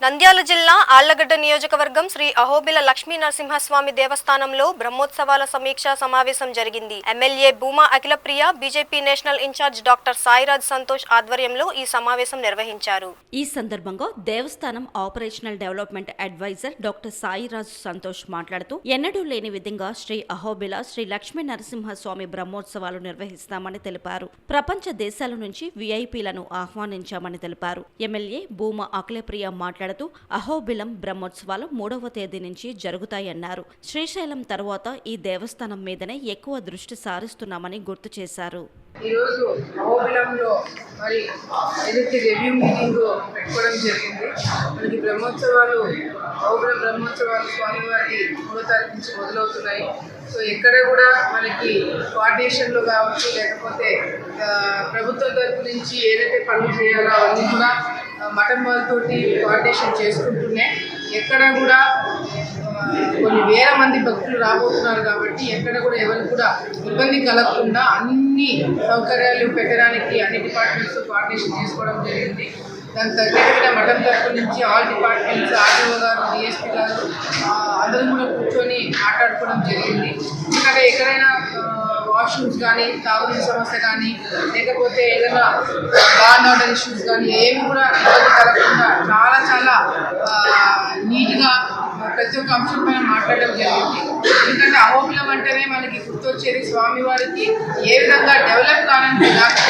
నంద్యాల జిల్లా ఆళ్లగడ్డ నియోజకవర్గం శ్రీ అహోబిల లక్ష్మీ నరసింహస్వామి దేవస్థానంలో బ్రహ్మోత్సవాల సమీక్షా సమావేశం జరిగింది. MLA Bhuma Akhilapriya, BJP national incharge doctor Sairaj Santosh ఆధ్వర్యంలో ఈ సమావేశం నిర్వహించారు. ఈ సందర్భంగా దేవస్థానం operational development advisor doctor Sairaj Santosh మాట్లాడుతూ ఎన్నడూ లేని విధంగా శ్రీ అహోబిల శ్రీ లక్ష్మీ నరసింహస్వామి బ్రహ్మోత్సవాలు నిర్వహిస్తామని తెలిపారు. ప్రపంచ దేశాల నుంచి విఐపీలను ఆహ్వానించామని తెలిపారు. ఎమ్మెల్యే భూమా అఖిలప్రియ మాట్లాడుతూ అహోబిలం బ్రహ్మోత్సవాలు 3వ తేదీ నుంచి జరుగుతాయన్నారు. శ్రీశైలం తర్వాత ఈ దేవస్థానం మీదనే ఎక్కువ దృష్టి సారిస్తున్నామని గుర్తు చేశారు. ఈరోజు అహోబిలంలో మరి ఏదైతే రివ్యూ మీటింగ్ పెట్టుకోవడం జరిగింది. మనకి బ్రహ్మోత్సవాలు అహోబిలం బ్రహ్మోత్సవాలు స్వామివారికి 3వ తారీఖు నుంచి మొదలవుతున్నాయి. సో ఎక్కడ కూడా మనకి కోఆర్డినేషన్లో కావచ్చు, లేకపోతే ప్రభుత్వం తరపు నుంచి ఏదైతే పనులు చేయాలో అవన్నీ కూడా మఠం వాళ్ళతోటి కోఆర్డినేషన్ చేసుకుంటూనే ఎక్కడ కూడా కొన్ని వేల మంది భక్తులు రాబోతున్నారు కాబట్టి ఎక్కడ కూడా ఎవరికి కూడా ఇబ్బంది కలగకుండా అన్ని సౌకర్యాలు పెట్టడానికి అన్ని డిపార్ట్మెంట్స్ కోఆర్డినేషన్ చేసుకోవడం జరిగింది. దానికి తగ్గట్టుగా మఠం తరపు నుంచి ఆల్ డిపార్ట్మెంట్స్, ఆర్డీఓ గారు, డిఎస్పీ గారు అందరూ కూడా కూర్చొని మాట్లాడుకోవడం జరిగింది. ఎందుకంటే ఎక్కడైనా వాష్రూమ్స్ కానీ, తాగునీటి సమస్య కానీ, లేకపోతే ఏదైనా బాండ్ ఆర్డర్ ఇష్యూస్ కానీ ఏమి కూడా ఇబ్బంది కలగకుండా చాలా నీట్గా ప్రతి ఒక్క అంశం పైన మాట్లాడడం జరిగింది. ఎందుకంటే అహోబిలం అంటేనే మనకి గుర్తొచ్చేది స్వామివారికి ఏ విధంగా డెవలప్ కానంటే నాకు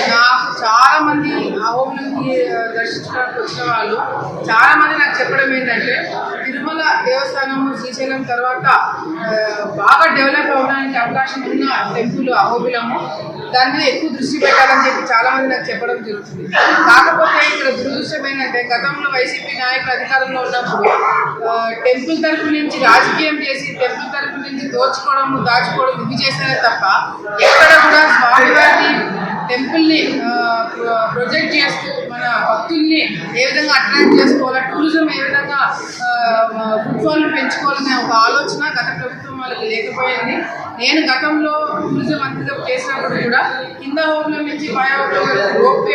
చాలా మంది అహోబిలంకి దర్శించడానికి వచ్చిన వాళ్ళు చాలా మంది నాకు చెప్పడం ఏంటంటే తిరుమల దేవస్థానము శ్రీశైలం తర్వాత బాగా డెవలప్ అవ్వడానికి అవకాశం ఉన్న టెంపుల్ అహోబిలము, దాని మీద ఎక్కువ దృష్టి పెట్టాలని చెప్పి చాలా మంది నాకు చెప్పడం జరుగుతుంది. కాకపోతే ఇక్కడ దురదృష్టం ఏంటంటే గతంలో వైసీపీ నాయకులు అధికారంలో ఉన్నప్పుడు టెంపుల్ తరపు నుంచి రాజకీయం చేసి టెంపుల్ తరపు నుంచి దాచుకోవడం ఇవి చేస్తారే తప్ప ఎక్కడ కూడా స్వామివారిని టెంపుల్ని ప్రొజెక్ట్ చేస్తూ మన భక్తుల్ని ఏ విధంగా అట్రాక్ట్ చేసుకోవాలా, టూరిజం ఏ విధంగా ఫుట్ఫాల్ని పెంచుకోవాలనే ఒక ఆలోచన గత ప్రభుత్వం వాళ్ళకి లేకపోయింది. నేను గతంలో టూరిజం మంత్రిగా చేసినప్పుడు కూడా కింద హోమ్లో నుంచి పై హోమ్లో రోప్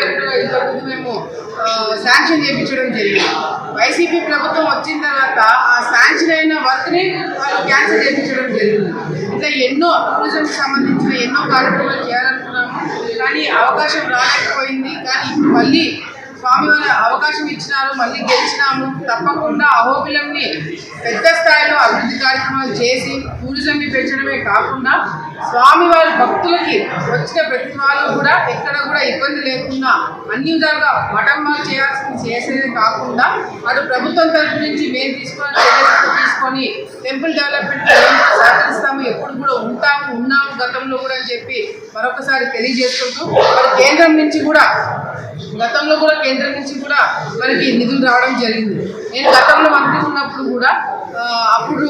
ఇంతకుముందు మేము శాంక్షన్ చేయించడం జరిగింది. వైసీపీ ప్రభుత్వం వచ్చిన తర్వాత ఆ శాంక్షన్ అయిన వర్క్ని వాళ్ళు క్యాన్సిల్ చేయించడం జరిగింది. ఇట్లా ఎన్నో టూరిజంకి సంబంధించిన ఎన్నో కార్యక్రమాలు చేయాలనుకున్నాము, కానీ అవకాశం రాలేకపోయింది. కానీ మళ్ళీ స్వామివారి అవకాశం ఇచ్చినారు, మళ్ళీ గెలిచినాము. తప్పకుండా అహోబిలంని పెద్ద స్థాయిలో అభివృద్ధి కార్యక్రమాలు చేసి టూరిజంని పెంచడమే కాకుండా స్వామివారి భక్తులకి వచ్చిన ప్రతి వాళ్ళు కూడా ఎక్కడ కూడా ఇబ్బంది లేకుండా అన్ని విధాలుగా మఠం వాళ్ళు చేసేదే కాకుండా అటు ప్రభుత్వం తరఫు నుంచి మేము తీసుకొని టెంపుల్ డెవలప్మెంట్ సహకరిస్తాము, ఎప్పుడు కూడా ఉన్నాము గతంలో కూడా అని చెప్పి మరొకసారి తెలియజేసుకుంటూ మరి కేంద్రం నుంచి కూడా మనకి నిధులు రావడం జరిగింది. నేను గతంలో మంత్రి ఉన్నప్పుడు కూడా అప్పుడు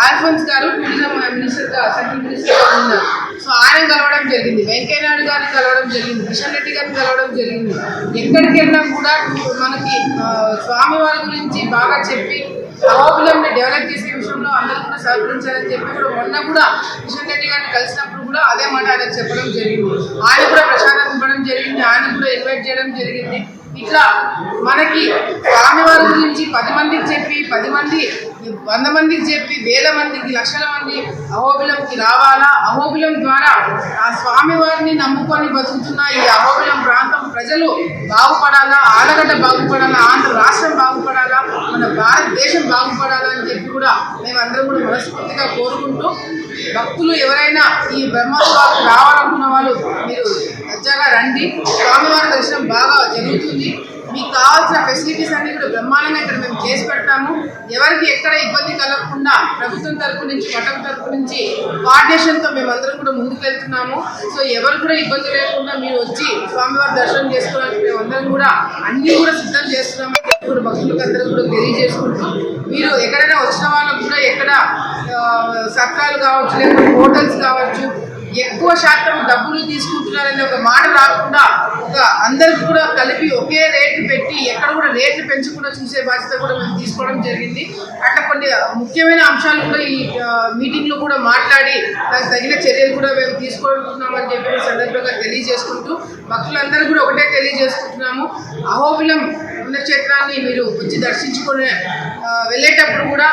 ఆల్ఫోన్స్ గారు టూరిజం మినిస్టర్గా, సెంట్రల్ మినిస్టర్గా ఉన్నారు. సో ఆయన కలవడం జరిగింది, వెంకయ్యనాయుడు గారిని కలవడం జరిగింది, కిషన్ రెడ్డి గారిని కలవడం జరిగింది. ఎక్కడికి వెళ్ళినా కూడా మనకి స్వామివారి గురించి బాగా చెప్పి అహోబిలంని డెవలప్ చేసే విషయంలో అందరూ కూడా సహకరించాలని చెప్పి కూడా మొన్న కూడా కిషన్ రెడ్డి గారిని కలిసినప్పుడు కూడా అదే మాట ఆయనకు చెప్పడం జరిగింది. ఆయన కూడా ప్రసాదం ఇవ్వడం జరిగింది, ఆయన కూడా ఇన్వైట్ చేయడం జరిగింది. ఇట్లా మనకి స్వామివారి గురించి 10 మందికి చెప్పి 10 మంది 100 మందికి చెప్పి వేల మందికి లక్షల మంది అహోబిలంకి రావాలా, అహోబిలం ద్వారా ఆ స్వామివారిని నమ్ముకొని బతుకుతున్న ఈ అహోబిలం ప్రాంతం ప్రజలు బాగుపడాలా, ఆళ్లగడ్డ బాగుపడాలా, ఆంధ్ర రాష్ట్రం బాగుపడాలా, మన భారతదేశం బాగుపడాలా అని చెప్పి కూడా మేమందరం కూడా మనస్ఫూర్తిగా కోరుకుంటూ భక్తులు ఎవరైనా ఈ బ్రహ్మోత్సవాలకు రావాలనుకున్న వాళ్ళు మీరు దర్జాగా రండి. స్వామివారి దర్శనం బాగా జరుగుతుంది. మీకు కావాల్సిన ఫెసిలిటీస్ అన్ని కూడా బ్రహ్మాండంగా ఇక్కడ మేము చేసి పెడతాము. ఎవరికి ఎక్కడ ఇబ్బంది కలగకుండా ప్రభుత్వం తరపు నుంచి, మఠం తరపు నుంచి కోఆర్డినేషన్తో మేమందరం కూడా ముందుకు వెళ్తున్నాము. సో ఎవరు కూడా ఇబ్బంది లేకుండా మీరు వచ్చి స్వామివారి దర్శనం చేసుకోవడానికి మేమందరం కూడా అన్నీ కూడా సిద్ధం చేస్తున్నామని కూడా భక్తులకు అందరూ కూడా తెలియజేసుకుంటూ మీరు ఎక్కడైనా వచ్చిన వాళ్ళకు కూడా ఎక్కడ సత్రాలు కావచ్చు, లేకపోతే హోటల్స్ కావచ్చు, ఎక్కువ శాతం డబ్బులు తీసుకుంటున్నారనే ఒక మాట రాకుండా ఒక అందరికి కూడా కలిపి ఒకే రేట్లు పెట్టి ఎక్కడ కూడా రేట్లు పెంచకుండా చూసే బాధ్యత కూడా మేము తీసుకోవడం జరిగింది. అట్లా కొన్ని ముఖ్యమైన అంశాలు కూడా ఈ మీటింగ్లో కూడా మాట్లాడి దానికి తగిన చర్యలు కూడా మేము తీసుకుంటున్నామని చెప్పి సందర్భంగా తెలియజేసుకుంటూ భక్తులందరూ కూడా ఒకటే తెలియజేసుకుంటున్నాము. అహోబిలం పుణ్యక్షేత్రాన్ని మీరు వచ్చి దర్శించుకునే వెళ్ళేటప్పుడు కూడా